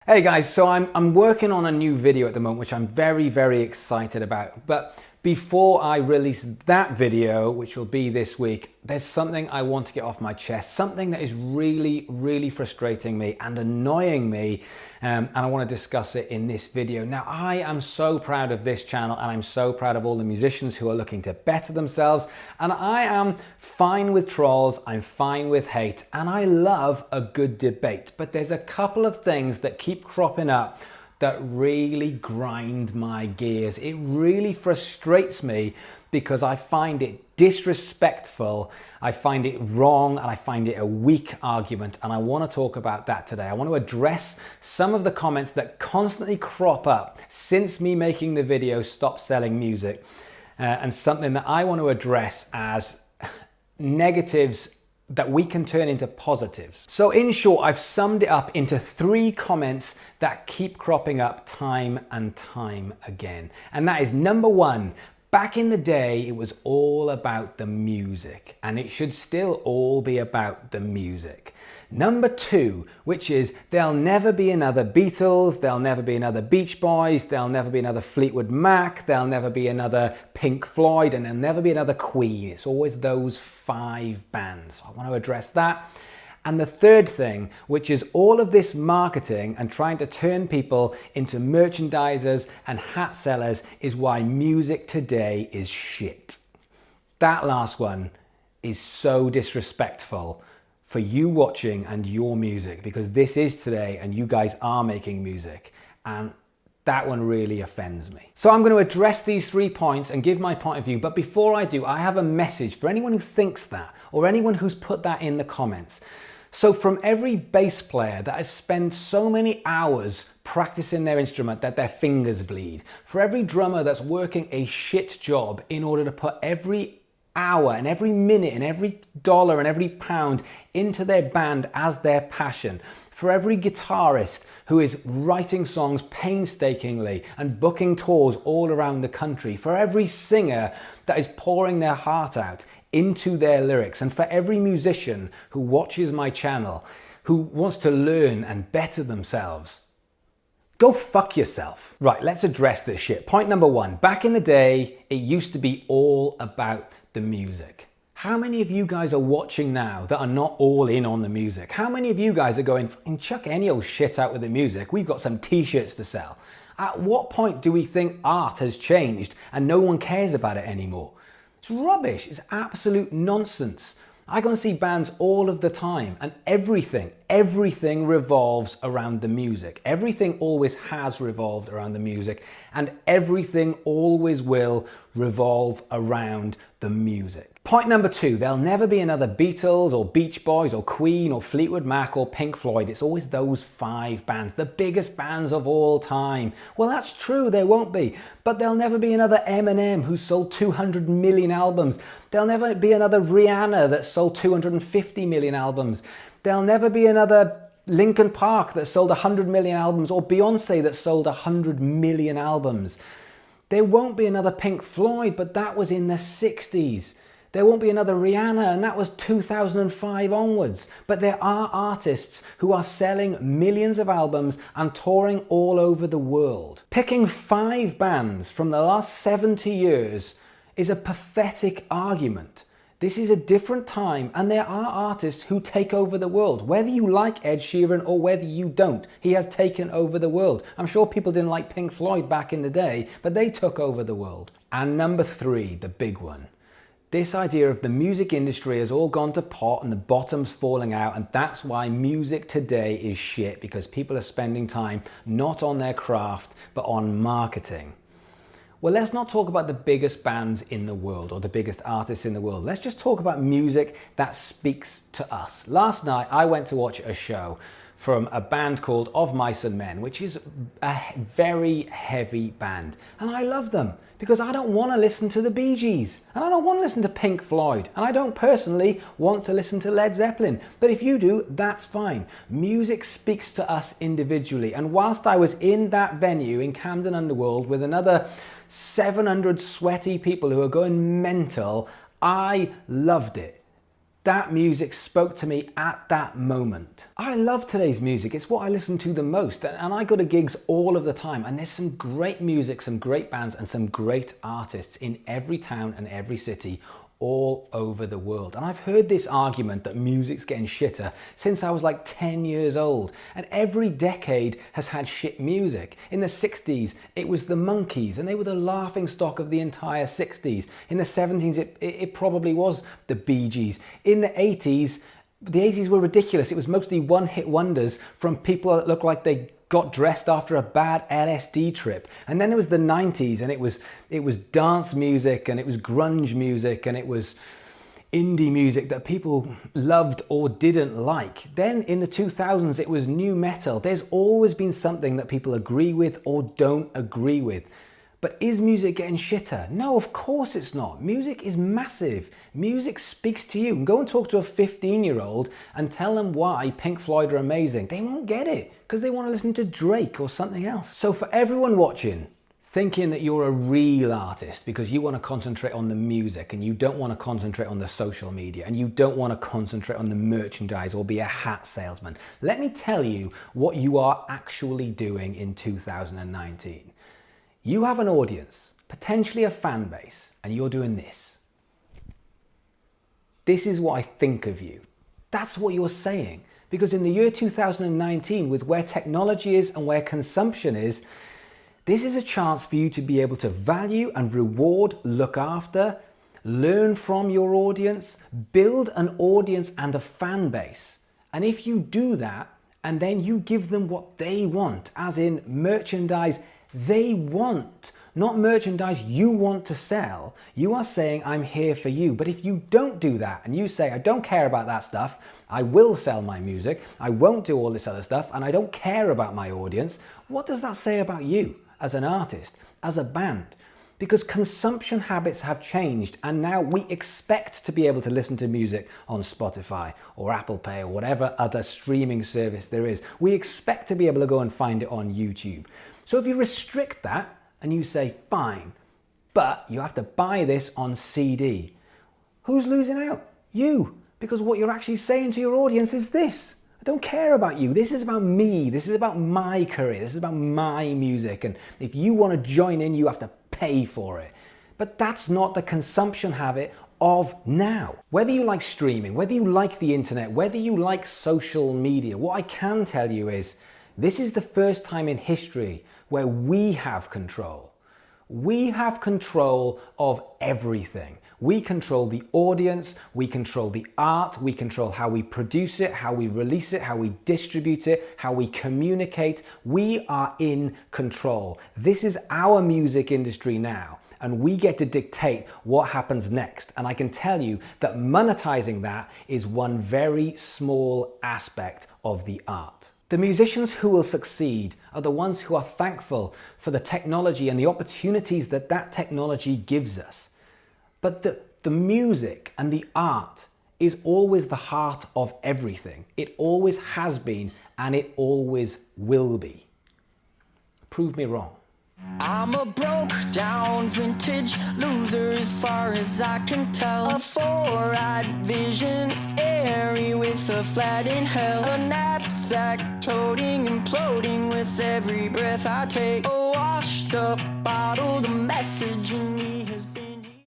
Hey guys, so I'm working on a new video at the moment, which I'm very excited about. But before I release that video, which will be this week, there's something I want to get off my chest, something that is really frustrating me and annoying me, and I want to discuss it in this video. Now, I am so proud of this channel, and I'm so proud of all the musicians who are looking to better themselves, and I am fine with trolls, I'm fine with hate, and I love a good debate. But there's a couple of things that keep cropping up that really grind my gears. It really frustrates me because I find it disrespectful, I find it wrong, and I find it a weak argument, and I want to talk about that today. I want to address some of the comments that constantly crop up since me making the video Stop Selling Music, and something that I want to address as negatives that we can turn into positives. So in short, I've summed it up into 3 comments that keep cropping up time and time again. And that is, number 1, back in the day, it was all about the music, and it should still all be about the music. Number 2, which is, there'll never be another Beatles, there'll never be another Beach Boys, there'll never be another Fleetwood Mac, there'll never be another Pink Floyd, and there'll never be another Queen. It's always those 5 bands. I want to address that. And the third thing, which is all of this marketing and trying to turn people into merchandisers and hat sellers, is why music today is shit. That last one is so disrespectful for you watching and your music, because this is today and you guys are making music, and that one really offends me. So I'm going to address these 3 points and give my point of view, but before I do, I have a message for anyone who thinks that, or anyone who's put that in the comments. So from every bass player that has spent so many hours practicing their instrument that their fingers bleed, for every drummer that's working a shit job in order to put every hour and every minute and every dollar and every pound into their band as their passion, for every guitarist who is writing songs painstakingly and booking tours all around the country, for every singer that is pouring their heart out into their lyrics, and for every musician who watches my channel who wants to learn and better themselves, go fuck yourself. Right, let's address this shit. Point number 1, back in the day, it used to be all about the music. How many of you guys are watching now that are not all in on the music? How many of you guys are going, chuck any old shit out with the music, we've got some t-shirts to sell? At what point do we think art has changed and no one cares about it anymore? It's rubbish, it's absolute nonsense. I go and see bands all of the time, and everything revolves around the music. Everything always has revolved around the music, and everything always will revolve around the music. Point number 2, there'll never be another Beatles or Beach Boys or Queen or Fleetwood Mac or Pink Floyd. It's always those 5 bands, the biggest bands of all time. Well, that's true, there won't be. But there'll never be another Eminem who sold 200 million albums. There'll never be another Rihanna that sold 250 million albums. There'll never be another Linkin Park that sold 100 million albums, or Beyonce that sold 100 million albums. There won't be another Pink Floyd, but that was in the 60s. There won't be another Rihanna, and that was 2005 onwards. But there are artists who are selling millions of albums and touring all over the world. Picking 5 bands from the last 70 years is a pathetic argument. This is a different time, and there are artists who take over the world. Whether you like Ed Sheeran or whether you don't, he has taken over the world. I'm sure people didn't like Pink Floyd back in the day, but they took over the world. And number 3, the big one. This idea of the music industry has all gone to pot and the bottom's falling out, and that's why music today is shit, because people are spending time not on their craft, but on marketing. Well, let's not talk about the biggest bands in the world or the biggest artists in the world. Let's just talk about music that speaks to us. Last night, I went to watch a show from a band called Of Mice and Men, which is a very heavy band. And I love them because I don't want to listen to the Bee Gees, and I don't want to listen to Pink Floyd, and I don't personally want to listen to Led Zeppelin. But if you do, that's fine. Music speaks to us individually. And whilst I was in that venue in Camden Underworld with another 700 sweaty people who are going mental, I loved it. That music spoke to me at that moment. I love today's music. It's what I listen to the most. And I go to gigs all of the time. And there's some great music, some great bands, and some great artists in every town and every city all over the world. And I've heard this argument that music's getting shitter since I was like 10 years old. And every decade has had shit music. In the 60s, it was the Monkees, and they were the laughing stock of the entire 60s. In the 70s, it probably was the Bee Gees. In the 80s were ridiculous. It was mostly one-hit wonders from people that looked like they got dressed after a bad LSD trip. And then there was the 90s, and it was dance music, and it was grunge music, and it was indie music that people loved or didn't like. Then in the 2000s, it was new metal. There's always been something that people agree with or don't agree with. But is music getting shitter? No, of course it's not. Music is massive. Music speaks to you. Go and talk to a 15-year-old and tell them why Pink Floyd are amazing. They won't get it because they want to listen to Drake or something else. So for everyone watching, thinking that you're a real artist because you want to concentrate on the music and you don't want to concentrate on the social media and you don't want to concentrate on the merchandise or be a hat salesman, let me tell you what you are actually doing in 2019. You have an audience, potentially a fan base, and you're doing this. This is what I think of you. That's what you're saying. Because in the year 2019, with where technology is and where consumption is, this is a chance for you to be able to value and reward, look after, learn from your audience, build an audience and a fan base. And if you do that, and then you give them what they want, as in merchandise they want, not merchandise you want to sell. You are saying, I'm here for you. But if you don't do that and you say, I don't care about that stuff, I will sell my music, I won't do all this other stuff, and I don't care about my audience, what does that say about you as an artist, as a band? Because consumption habits have changed, and now we expect to be able to listen to music on Spotify or Apple Pay or whatever other streaming service there is. We expect to be able to go and find it on YouTube. So if you restrict that and you say, fine, but you have to buy this on CD, who's losing out? You. Because what you're actually saying to your audience is this: I don't care about you. This is about me. This is about my career. This is about my music. And if you want to join in, you have to pay for it. But that's not the consumption habit of now. Whether you like streaming, whether you like the internet, whether you like social media, what I can tell you is this is the first time in history where we have control. We have control of everything. We control the audience, we control the art, we control how we produce it, how we release it, how we distribute it, how we communicate. We are in control. This is our music industry now, and we get to dictate what happens next. And I can tell you that monetizing that is one very small aspect of the art. The musicians who will succeed are the ones who are thankful for the technology and the opportunities that that technology gives us. But the music and the art is always the heart of everything. It always has been, and it always will be. Prove me wrong. I'm a broke down vintage loser as far as I can tell. A four-eyed visionary with a flat in hell. A knapsack toting, imploding with every breath I take. A washed up bottle, the message in me has been